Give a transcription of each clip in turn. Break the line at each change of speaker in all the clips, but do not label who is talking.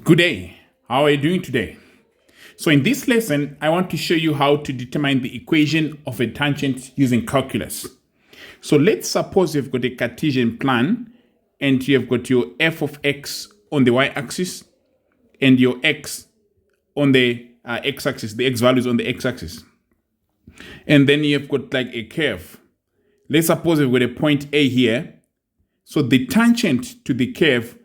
Good day. How are you doing today? So in this lesson, I want to show you how to determine the equation of a tangent using calculus. So let's suppose you've got a Cartesian plan and you've got your f of x on the y-axis and your x on the x-axis, the x values on the x-axis. And then you've got like a curve. Let's suppose we've got a point A here. So the tangent to the curve,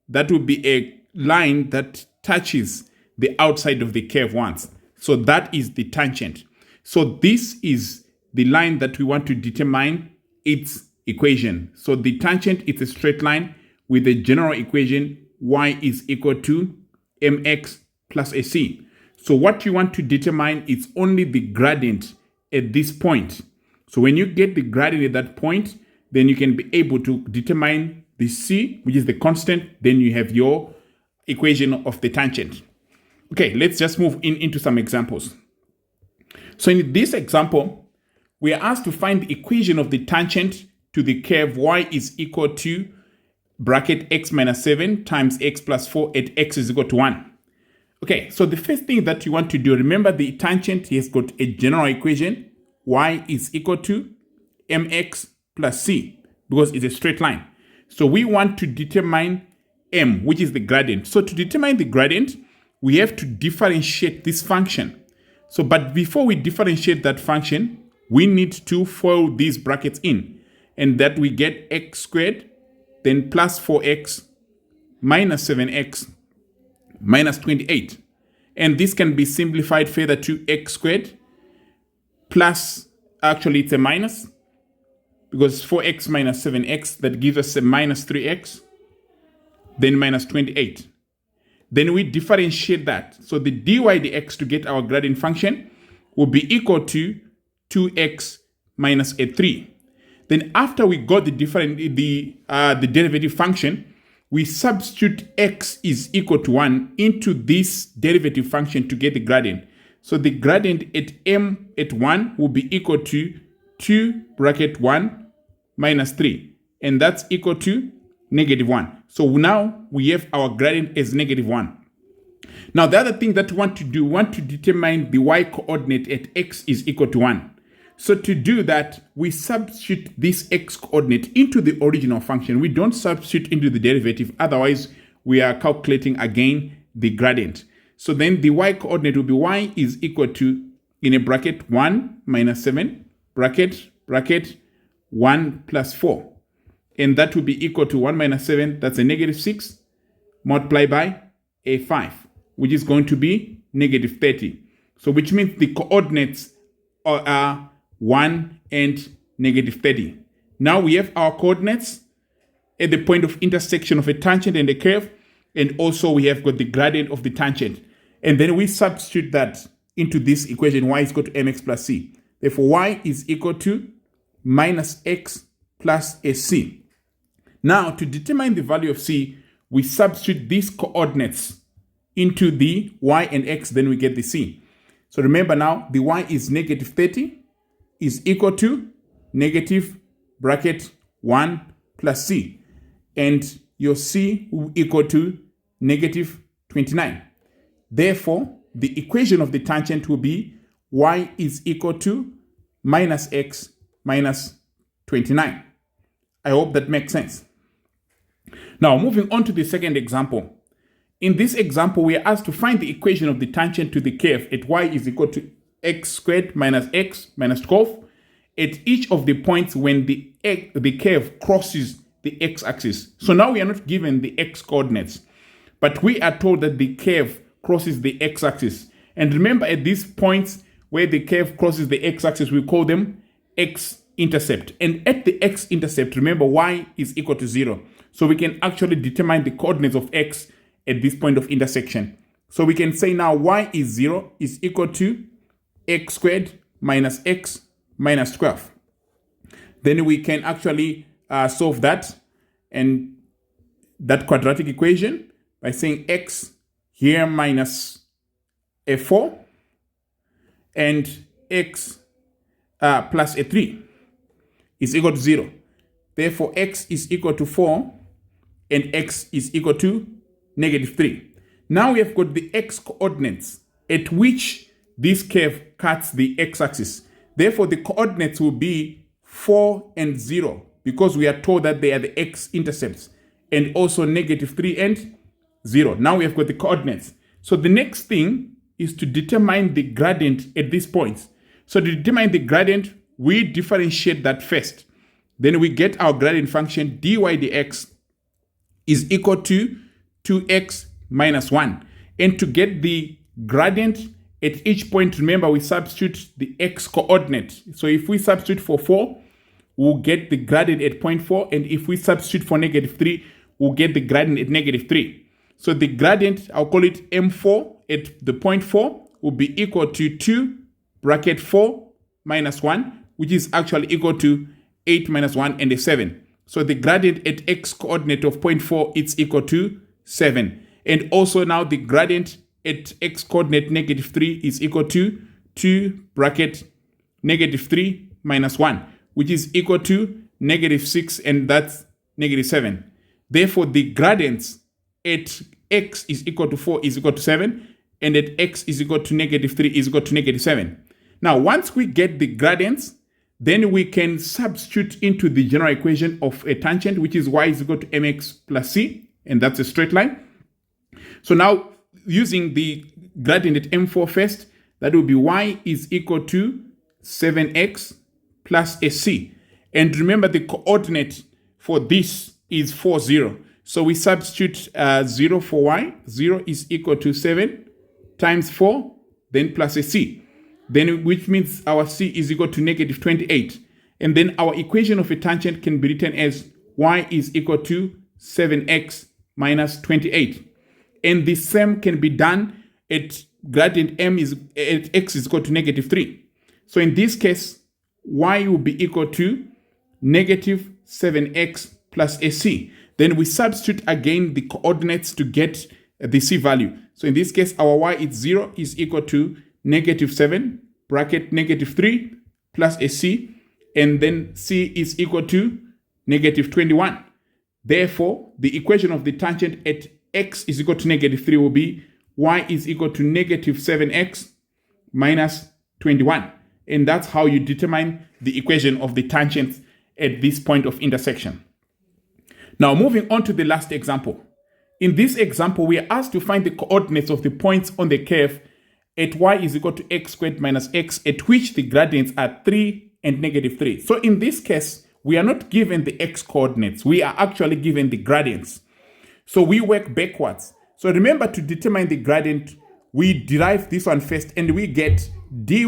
that will be a line that touches the outside of the curve once. So that is the tangent. So this is the line that we want to determine its equation. So the tangent is a straight line with the general equation y is equal to mx plus ac. So what you want to determine is only the gradient at this point. So when you get the gradient at that point, then you can be able to determine the c, which is the constant. Then you have your equation of the tangent. Okay, let's just move into some examples. So in this example, we are asked to find the equation of the tangent to the curve y is equal to bracket x minus 7 times x plus 4 at x is equal to 1. Okay, so the first thing that you want to do, remember the tangent has got a general equation, y is equal to mx plus c, because it's a straight line. So we want to determine m, which is the gradient. So to determine the gradient, we have to differentiate this function. So, but before we differentiate that function, we need to foil these brackets in, and that we get x squared, then plus 4x minus 7x minus 28. And this can be simplified further to x squared plus, actually it's a minus, because 4x minus 7x, that gives us a minus 3x, then minus 28. Then we differentiate that. So the dy dx to get our gradient function will be equal to 2x minus a 3. Then after we got the derivative function, we substitute x is equal to 1 into this derivative function to get the gradient. So the gradient at m at 1 will be equal to 2 bracket 1 minus 3. And that's equal to negative 1. So now we have our gradient as negative 1. Now the other thing that we want to do, we want to determine the y coordinate at x is equal to 1. So to do that, we substitute this x coordinate into the original function. We don't substitute into the derivative, otherwise we are calculating again the gradient. So then the y coordinate will be y is equal to, in a bracket, 1 minus 7, bracket 1 plus 4. And that will be equal to 1 minus 7, that's a negative 6, multiplied by a 5, which is going to be negative 30. So which means the coordinates are 1 and negative 30. Now we have our coordinates at the point of intersection of a tangent and a curve, and also we have got the gradient of the tangent. And then we substitute that into this equation, y is equal to mx plus c. Therefore, y is equal to minus x plus a c. Now, to determine the value of c, we substitute these coordinates into the y and x, then we get the c. So remember now, the y is negative 30 is equal to negative bracket 1 plus c. And your c will equal to negative 29. Therefore, the equation of the tangent will be y is equal to minus x minus 29. I hope that makes sense. Now, moving on to the second example. In this example, we are asked to find the equation of the tangent to the curve at y is equal to x squared minus x minus 12 at each of the points when the curve crosses the x-axis. So now we are not given the x coordinates, but we are told that the curve crosses the x-axis. And remember, at these points where the curve crosses the x-axis, we call them x-intercept. And at the x-intercept, remember, y is equal to 0. So we can actually determine the coordinates of x at this point of intersection. So we can say now y is 0 is equal to x squared minus x minus 12. Then we can actually solve that and that quadratic equation by saying x here minus a 4 and x plus a 3 is equal to 0. Therefore, x is equal to 4 and x is equal to negative 3. Now we have got the x coordinates at which this curve cuts the x-axis. Therefore, the coordinates will be 4 and 0 because we are told that they are the x-intercepts, and also -3 and 0. Now we have got the coordinates. So the next thing is to determine the gradient at these points. So to determine the gradient, we differentiate that first. Then we get our gradient function dy dx is equal to 2x minus 1. And to get the gradient at each point, remember we substitute the x coordinate. So if we substitute for 4, we'll get the gradient at point 4. And if we substitute for -3, we'll get the gradient at -3. So the gradient, I'll call it m4 at the point 4, will be equal to 2 bracket 4 minus 1, which is actually equal to 8 minus 1 and a 7. So the gradient at x coordinate of point 4 is equal to 7. And also now the gradient at x coordinate -3 is equal to 2 bracket -3 minus 1, which is equal to -6, and that's -7. Therefore, the gradients at x is equal to 4 is equal to 7, and at x is equal to -3 is equal to -7. Now, once we get the gradients, then we can substitute into the general equation of a tangent, which is y is equal to mx plus c, and that's a straight line. So now, using the gradient at m4 first, that will be y is equal to 7x plus a c. And remember, the coordinate for this is 4, 0. So we substitute 0 for y. 0 is equal to 7 times 4, then plus a c. Then, which means our c is equal to -28. And then our equation of a tangent can be written as y is equal to 7x minus 28. And the same can be done at gradient at x is equal to -3. So in this case, y will be equal to -7x plus a c. Then we substitute again the coordinates to get the c value. So in this case, our y is 0 is equal to -7 bracket -3 plus a c, and then c is equal to -21. Therefore, the equation of the tangent at x is equal to -3 will be y is equal to -7x minus 21. And that's how you determine the equation of the tangent at this point of intersection. Now, moving on to the last example. In this example, we are asked to find the coordinates of the points on the curve at y is equal to x squared minus x, at which the gradients are 3 and -3. So in this case, we are not given the x coordinates. We are actually given the gradients. So we work backwards. So remember, to determine the gradient, we derive this one first, and we get dy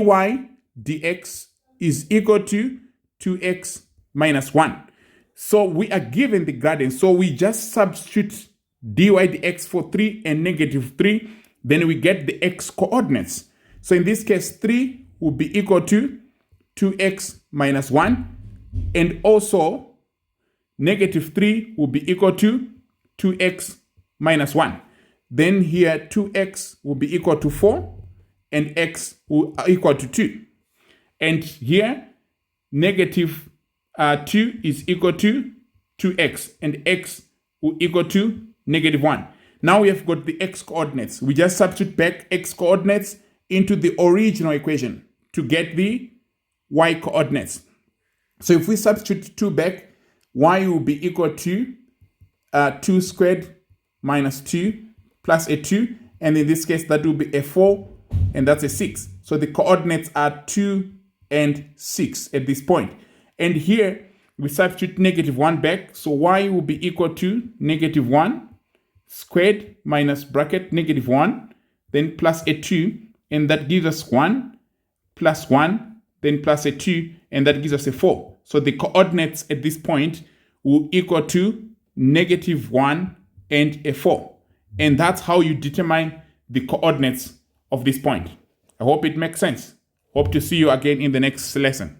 dx is equal to 2x minus 1. So we are given the gradient. So we just substitute dy dx for 3 and -3. Then we get the x coordinates. So in this case, 3 will be equal to 2x minus 1. And also, -3 will be equal to 2x minus 1. Then here, 2x will be equal to 4, and x will equal to 2. And here, -2 is equal to 2x, and x will equal to -1. Now we have got the x coordinates. We just substitute back x coordinates into the original equation to get the y coordinates. So if we substitute 2 back, y will be equal to 2 squared minus 2 plus a 2. And in this case, that will be a 4, and that's a 6. So the coordinates are 2 and 6 at this point. And here, we substitute -1 back. So y will be equal to -1 squared minus bracket -1, then plus a 2, and that gives us 1, plus 1, then plus a 2, and that gives us a 4. So the coordinates at this point will equal to -1 and a 4. And that's how you determine the coordinates of this point. I hope it makes sense. Hope to see you again in the next lesson.